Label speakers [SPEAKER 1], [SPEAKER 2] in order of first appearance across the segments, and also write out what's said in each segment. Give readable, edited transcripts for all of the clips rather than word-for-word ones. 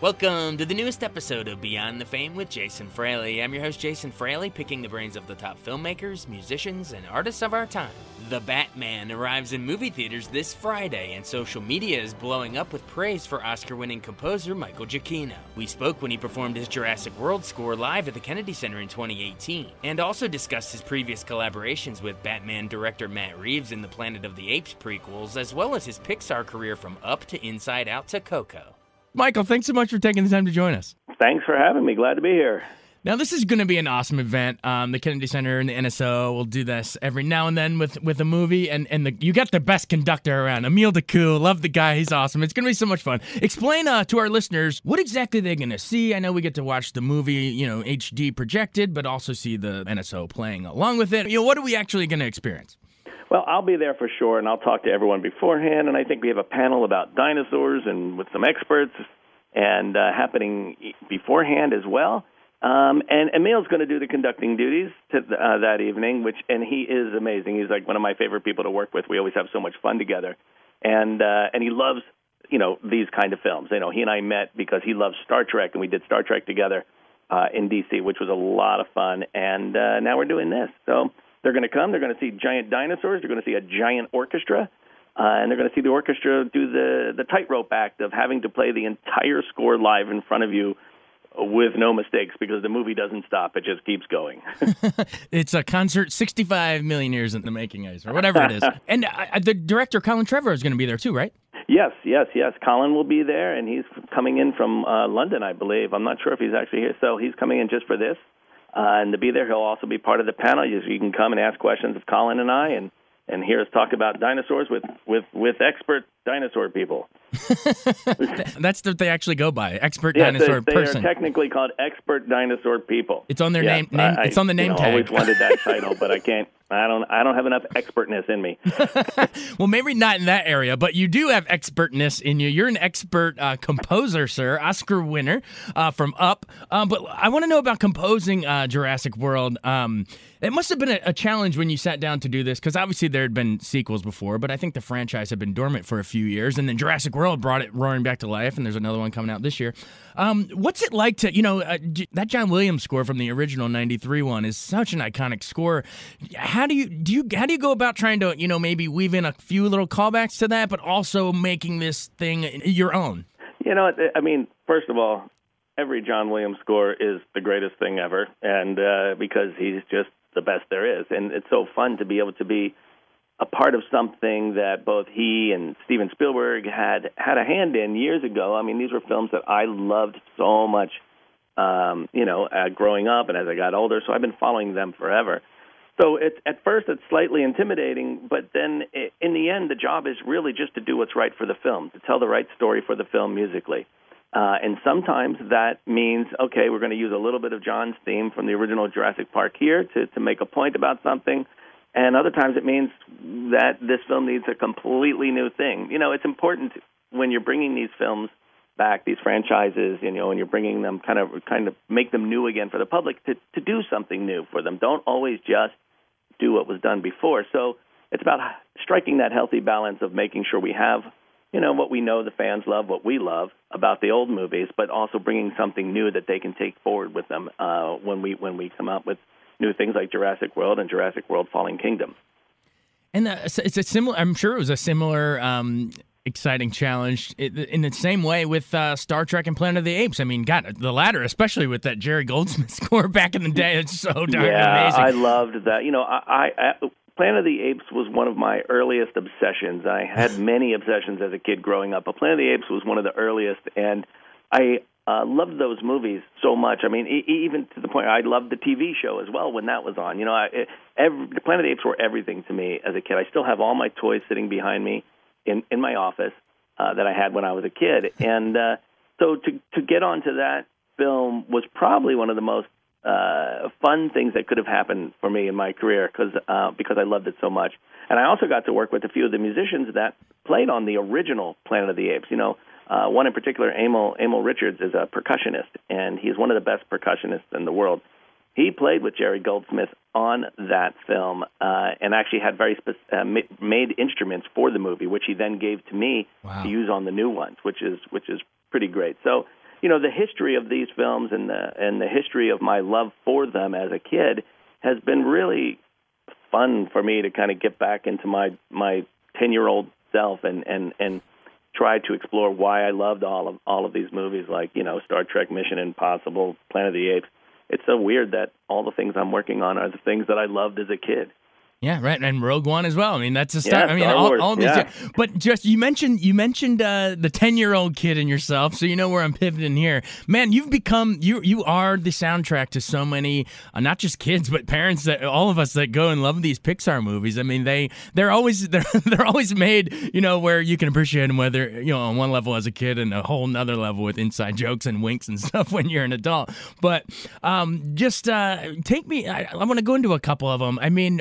[SPEAKER 1] Welcome to the newest episode of Beyond the Fame with Jason Fraley. I'm your host, Jason Fraley, picking the brains of the top filmmakers, musicians, and artists of our time. The Batman arrives in movie theaters this Friday, and social media is blowing up with praise for Oscar-winning composer Michael Giacchino. We spoke when he performed his Jurassic World score live at the Kennedy Center in 2018, and also discussed his previous collaborations with Batman director Matt Reeves in the Planet of the Apes prequels, as well as his Pixar career from Up to Inside Out to Coco.
[SPEAKER 2] Michael, thanks so much for taking the time to join us.
[SPEAKER 3] Thanks for having me. Glad to be here.
[SPEAKER 2] Now, this is going to be an awesome event. The Kennedy Center and the NSO will do this every now and then with a movie, and you got the best conductor around, Emile Decoux. Love the guy. He's awesome. It's going to be so much fun. Explain to our listeners what exactly they're going to see. I know we get to watch the movie, HD projected, but also see the NSO playing along with it. What are we actually going to experience?
[SPEAKER 3] Well, I'll be there for sure, and I'll talk to everyone beforehand, and I think we have a panel about dinosaurs and with some experts and happening beforehand as well. And Emile's going to do the conducting duties that evening, and he is amazing. He's like one of my favorite people to work with. We always have so much fun together, and he loves these kind of films. He and I met because he loves Star Trek, and we did Star Trek together in D.C., which was a lot of fun. And now we're doing this, so. They're going to come. They're going to see giant dinosaurs. They're going to see a giant orchestra. And they're going to see the orchestra do the tightrope act of having to play the entire score live in front of you with no mistakes because the movie doesn't stop. It just keeps going.
[SPEAKER 2] It's a concert 65 million years in the making, or whatever it is. And the director, Colin Trevorrow, is going to be there too, right?
[SPEAKER 3] Yes. Colin will be there, and he's coming in from London, I believe. I'm not sure if he's actually here. So he's coming in just for this. And to be there, he'll also be part of the panel. You can come and ask questions of Colin and I, and hear us talk about dinosaurs with expert dinosaur people.
[SPEAKER 2] That's what they actually go by, expert dinosaur person.
[SPEAKER 3] They are technically called expert dinosaur people.
[SPEAKER 2] It's on their name. It's on the name tag.
[SPEAKER 3] I always wanted that title, but I can't. I don't have enough expertness in me.
[SPEAKER 2] Well, maybe not in that area, but you do have expertness in you. You're an expert composer, sir, Oscar winner from Up. But I want to know about composing Jurassic World. It must have been a challenge when you sat down to do this, because obviously there had been sequels before, but I think the franchise had been dormant for a few years, and then Jurassic World brought it roaring back to life, and there's another one coming out this year. What's it like to, that John Williams score from the original '93 one is such an iconic score. How do you go about trying to, maybe weave in a few little callbacks to that, but also making this thing your own?
[SPEAKER 3] First of all, every John Williams score is the greatest thing ever, and because he's just the best there is. And it's so fun to be able to be a part of something that both he and Steven Spielberg had a hand in years ago. These were films that I loved so much, growing up and as I got older, so I've been following them forever. So at first it's slightly intimidating, but then in the end, the job is really just to do what's right for the film, to tell the right story for the film musically. And sometimes that means, okay, we're going to use a little bit of John's theme from the original Jurassic Park here to make a point about something. And other times it means that this film needs a completely new thing. It's important when you're bringing these films back, these franchises, and you're bringing them kind of make them new again for the public, to do something new for them. Don't always just do what was done before. So it's about striking that healthy balance of making sure we have, what we know the fans love, what we love about the old movies, but also bringing something new that they can take forward with them when we come up with new things like Jurassic World and Jurassic World: Fallen Kingdom.
[SPEAKER 2] And it's a similar. I'm sure it was a similar exciting challenge in the same way with Star Trek and Planet of the Apes. God, the latter, especially with that Jerry Goldsmith score back in the day, it's so darn amazing.
[SPEAKER 3] I loved that. I Planet of the Apes was one of my earliest obsessions. I had many obsessions as a kid growing up, but Planet of the Apes was one of the earliest, and I loved those movies so much. Even to the point I loved the TV show as well when that was on. The Planet of the Apes were everything to me as a kid. I still have all my toys sitting behind me in my office that I had when I was a kid. And so to get onto that film was probably one of the most fun things that could have happened for me in my career because I loved it so much. And I also got to work with a few of the musicians that played on the original Planet of the Apes. One in particular, Emil Richards, is a percussionist, and he's one of the best percussionists in the world. He played with Jerry Goldsmith on that film and actually had made instruments for the movie, which he then gave to me to use on the new ones, which is pretty great. So, the history of these films and the history of my love for them as a kid has been really fun for me to kind of get back into my 10-year-old self and try to explore why I loved all of these movies, like Star Trek, Mission Impossible, Planet of the Apes. It's so weird that all the things I'm working on are the things that I loved as a kid.
[SPEAKER 2] Yeah, right, and Rogue One as well. I mean, that's a start.
[SPEAKER 3] Yeah,
[SPEAKER 2] I mean,
[SPEAKER 3] Star Wars,
[SPEAKER 2] all these.
[SPEAKER 3] yeah.
[SPEAKER 2] But just you mentioned the 10-year-old kid in yourself, so you know where I'm pivoting here, man. You've become you are the soundtrack to so many, not just kids, but parents that all of us that go and love these Pixar movies. I mean, they're always made where you can appreciate them, whether on one level as a kid and a whole nother level with inside jokes and winks and stuff when you're an adult. But just take me. I want to go into a couple of them. I mean.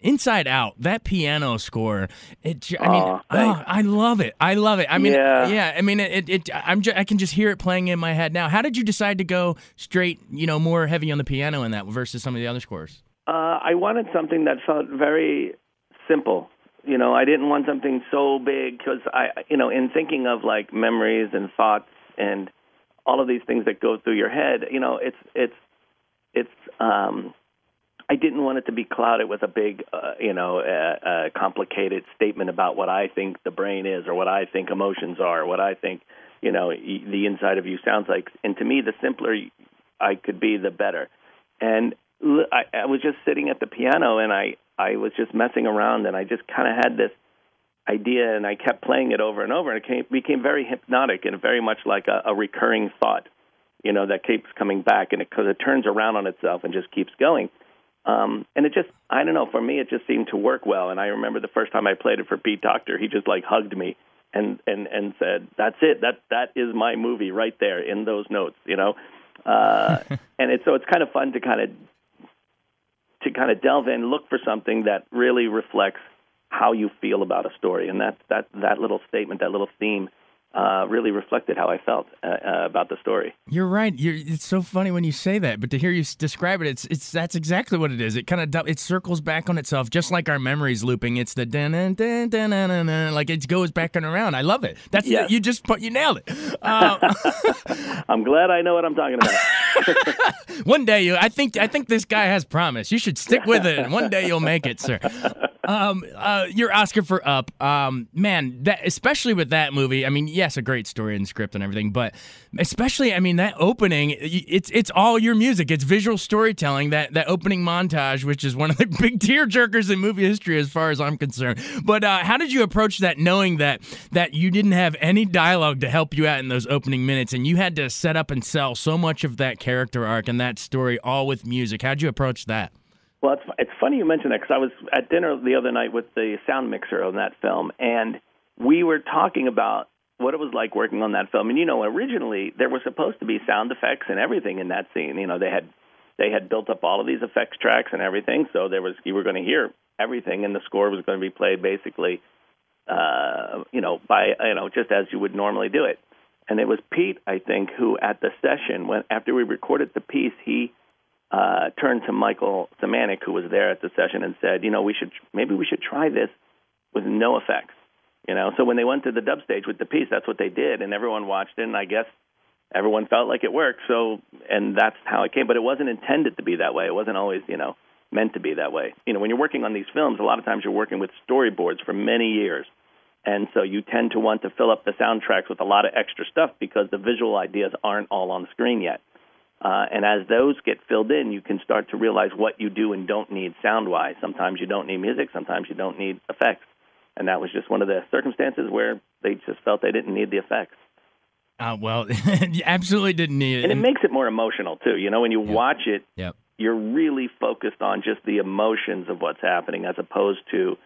[SPEAKER 2] Inside Out, that piano score, I love it. I love it. I mean, yeah. I mean, I can just hear it playing in my head now. How did you decide to go straight, more heavy on the piano in that versus some of the other scores?
[SPEAKER 3] I wanted something that felt very simple. I didn't want something so big because in thinking of like memories and thoughts and all of these things that go through your head, it's I didn't want it to be clouded with a big, complicated statement about what I think the brain is or what I think emotions are, or what I think, the inside of you sounds like. And to me, the simpler I could be, the better. And I was just sitting at the piano, and I was just messing around, and I just kind of had this idea, and I kept playing it over and over, and it became very hypnotic and very much like a recurring thought, that keeps coming back, and because it turns around on itself and just keeps going. And it just, I don't know, for me, it just seemed to work well. And I remember the first time I played it for Pete Docter, he just like hugged me and said, that's it. That is my movie right there in those notes, And so it's kind of fun to kind of delve in, look for something that really reflects how you feel about a story. And that little statement, that little theme, really reflected how I felt about the story.
[SPEAKER 2] You're right. It's so funny when you say that, but to hear you describe it, that's exactly what it is. It kind of it circles back on itself, just like our memories looping. It's the dun dun dun dun dun dun, like it goes back and around. I love it. That's you nailed it.
[SPEAKER 3] I'm glad I know what I'm talking about.
[SPEAKER 2] One day, I think this guy has promise. You should stick with it, and one day you'll make it, sir. Your Oscar for Up, man. That especially with that movie. I mean, yes, a great story and script and everything, but especially, I mean, that opening. It's all your music. It's visual storytelling. That opening montage, which is one of the big tearjerkers in movie history, as far as I'm concerned. But how did you approach that, knowing that you didn't have any dialogue to help you out in those opening minutes, and you had to set up and sell so much of that character arc and that story all with music? How'd you approach that?
[SPEAKER 3] Well, it's funny you mention that because I was at dinner the other night with the sound mixer on that film, and we were talking about what it was like working on that film. And, originally there were supposed to be sound effects and everything in that scene. They had built up all of these effects tracks and everything, so you were going to hear everything, and the score was going to be played basically, by just as you would normally do it. And it was Pete, I think, who at the session, after we recorded the piece, he turned to Michael Samanek, who was there at the session, and said, maybe we should try this with no effects. So when they went to the dub stage with the piece, that's what they did, and everyone watched it, and I guess everyone felt like it worked. So, and that's how it came. But it wasn't intended to be that way. It wasn't always, meant to be that way. When you're working on these films, a lot of times you're working with storyboards for many years, and so you tend to want to fill up the soundtracks with a lot of extra stuff because the visual ideas aren't all on screen yet. And as those get filled in, you can start to realize what you do and don't need sound-wise. Sometimes you don't need music. Sometimes you don't need effects. And that was just one of the circumstances where they just felt they didn't need the effects.
[SPEAKER 2] Well, you absolutely didn't need it.
[SPEAKER 3] And it makes it more emotional, too. When you watch it, you're really focused on just the emotions of what's happening as opposed to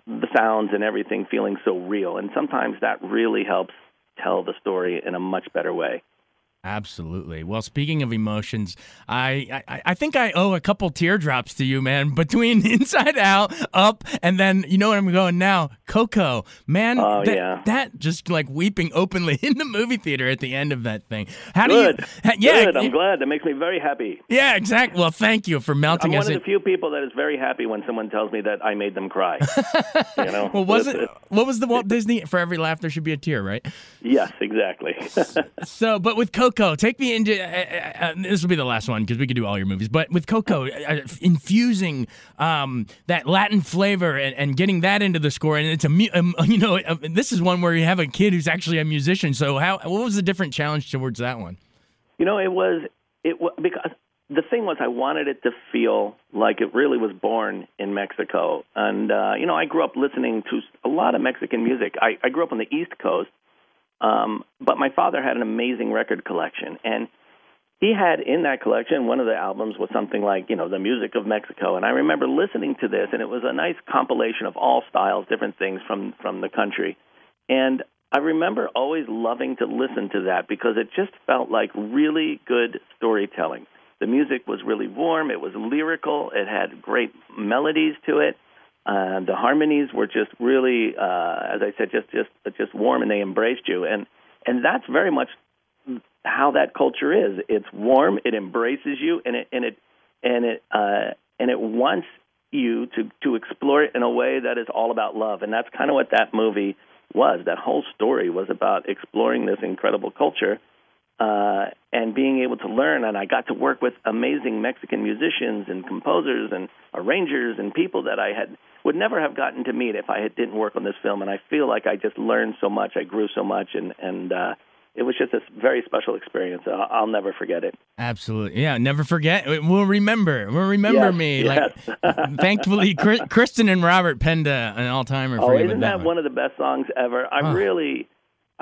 [SPEAKER 3] the sounds and everything feeling so real. And sometimes that really helps tell the story in a much better way.
[SPEAKER 2] Absolutely. Well, speaking of emotions, I think I owe a couple teardrops to you, man. Between Inside Out, Up, and then you know where I'm going now, Coco. Man, that just like weeping openly in the movie theater at the end of that thing.
[SPEAKER 3] Good. I'm glad. That makes me very happy.
[SPEAKER 2] Yeah, exactly. Well, thank you for melting us.
[SPEAKER 3] I'm one of the few people that is very happy when someone tells me that I made them cry.
[SPEAKER 2] Well, what was the Walt Disney? For every laugh, there should be a tear, right?
[SPEAKER 3] Yes, exactly.
[SPEAKER 2] So, but with Coco, Coco, take me into this will be the last one because we could do all your movies. But with Coco, infusing that Latin flavor and getting that into the score, and it's this is one where you have a kid who's actually a musician. So what was the different challenge towards that one?
[SPEAKER 3] It was because the thing was I wanted it to feel like it really was born in Mexico. And, I grew up listening to a lot of Mexican music. I grew up on the East Coast, but my father had an amazing record collection. And he had in that collection, one of the albums was something like, the music of Mexico. And I remember listening to this, and it was a nice compilation of all styles, different things from the country. And I remember always loving to listen to that because it just felt like really good storytelling. The music was really warm. It was lyrical. It had great melodies to it. The harmonies were just really, as I said, just warm, and they embraced you. And that's very much how that culture is. It's warm. It embraces you, and it wants you to explore it in a way that is all about love. And that's kind of what that movie was. That whole story was about exploring this incredible culture. And being able to learn, and I got to work with amazing Mexican musicians and composers and arrangers and people that I would never have gotten to meet if I didn't work on this film. And I feel like I just learned so much, I grew so much, and it was just a very special experience. I'll never forget it.
[SPEAKER 2] Absolutely, yeah, never forget. We'll remember.
[SPEAKER 3] Yes,
[SPEAKER 2] me.
[SPEAKER 3] Yes.
[SPEAKER 2] Thankfully, Kristen and Robert penned an all-timer for you.
[SPEAKER 3] Isn't that one of the best songs ever? I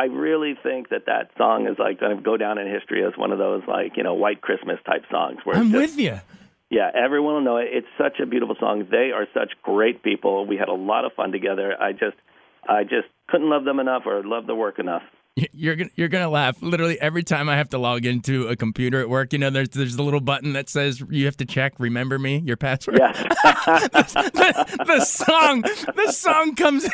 [SPEAKER 3] really think that song is like going to go down in history as one of those White Christmas type songs. Where
[SPEAKER 2] I'm with you.
[SPEAKER 3] Yeah, everyone will know it. It's such a beautiful song. They are such great people. We had a lot of fun together. I just couldn't love them enough or love the work enough.
[SPEAKER 2] You're gonna laugh. Literally every time I have to log into a computer at work, there's a little button that says you have to check "Remember Me," your password.
[SPEAKER 3] Yeah.
[SPEAKER 2] the song comes.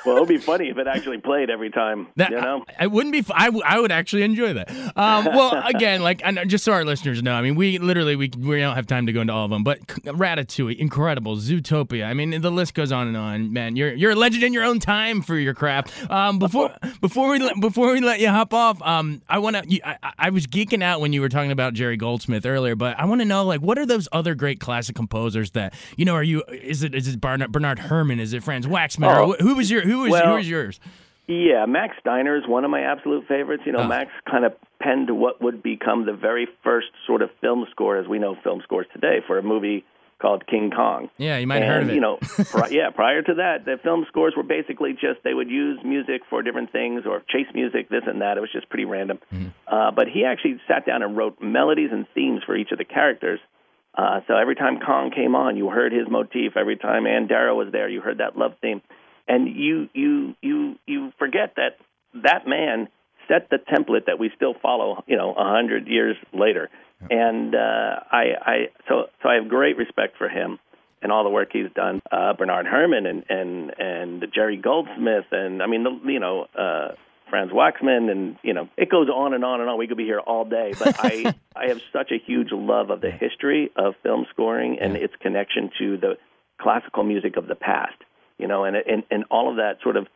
[SPEAKER 3] Well, it'd be funny if it actually played every time.
[SPEAKER 2] It wouldn't be. I would actually enjoy that. Well, again, just so our listeners know, I mean, we don't have time to go into all of them, but Ratatouille, incredible, Zootopia. I mean, the list goes on and on. Man, you're a legend in your own time for your craft. Before we let you hop off, I was geeking out when you were talking about Jerry Goldsmith earlier, but I want to know, what are those other great classic composers that, is it Bernard Herrmann? Is it Franz Waxman? Or who was yours?
[SPEAKER 3] Yeah, Max Steiner is one of my absolute favorites. Max kind of penned what would become the very first sort of film score, as we know film scores today, for a movie called King Kong.
[SPEAKER 2] Yeah, you might have heard of it.
[SPEAKER 3] Prior to that, the film scores were basically just they would use music for different things or chase music, this and that. It was just pretty random. Mm-hmm. But he actually sat down and wrote melodies and themes for each of the characters. So every time Kong came on, you heard his motif. Every time Ann Darrow was there, you heard that love theme. And you forget that man set the template that we still follow, 100 years later. And so I have great respect for him and all the work he's done. Bernard Herrmann and Jerry Goldsmith, and I mean Franz Waxman, and it goes on and on and on. We could be here all day, but I have such a huge love of the history of film scoring and its connection to the classical music of the past. And all of that sort of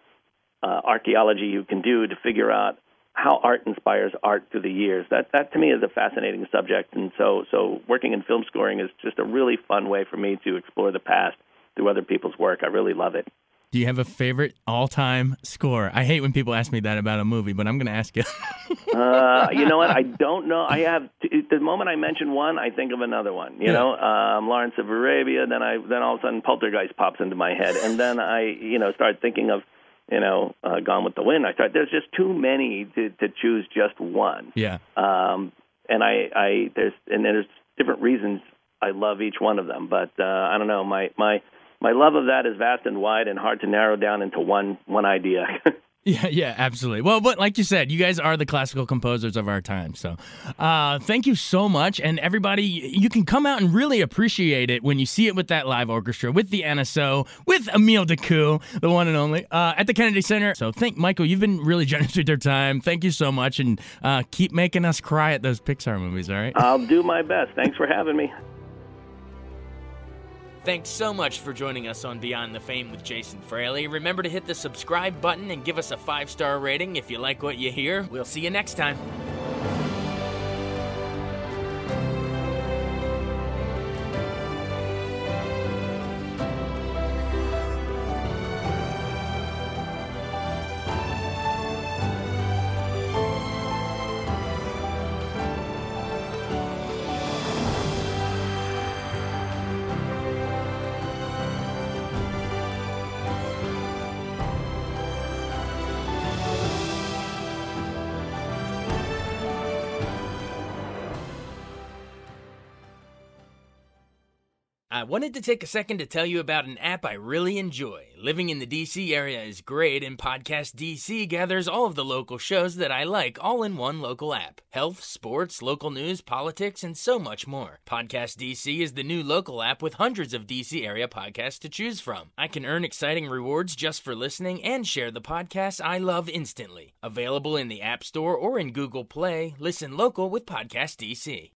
[SPEAKER 3] archaeology you can do to figure out how art inspires art through the years. That to me is a fascinating subject, and so working in film scoring is just a really fun way for me to explore the past through other people's work. I really love it.
[SPEAKER 2] Do you have a favorite all-time score? I hate when people ask me that about a movie, but I'm going to ask you.
[SPEAKER 3] You know what? I don't know. I have the moment I mention one, I think of another one. Lawrence of Arabia. Then all of a sudden Poltergeist pops into my head, and then I start thinking of Gone with the Wind. There's just too many to choose just one.
[SPEAKER 2] Yeah.
[SPEAKER 3] And there's different reasons I love each one of them, but I don't know. My love of that is vast and wide and hard to narrow down into one idea.
[SPEAKER 2] Yeah, absolutely. Well, but like you said, you guys are the classical composers of our time. So thank you so much. And everybody, you can come out and really appreciate it when you see it with that live orchestra, with the NSO, with Emile Decoux, the one and only, at the Kennedy Center. So Michael, you've been really generous with your time. Thank you so much. And keep making us cry at those Pixar movies, all right?
[SPEAKER 3] I'll do my best. Thanks for having me.
[SPEAKER 1] Thanks so much for joining us on Beyond the Fame with Jason Fraley. Remember to hit the subscribe button and give us a 5-star rating if you like what you hear. We'll see you next time. I wanted to take a second to tell you about an app I really enjoy. Living in the DC area is great, and Podcast DC gathers all of the local shows that I like all in one local app. Health, sports, local news, politics, and so much more. Podcast DC is the new local app with hundreds of DC area podcasts to choose from. I can earn exciting rewards just for listening and share the podcasts I love instantly. Available in the App Store or in Google Play, listen local with Podcast DC.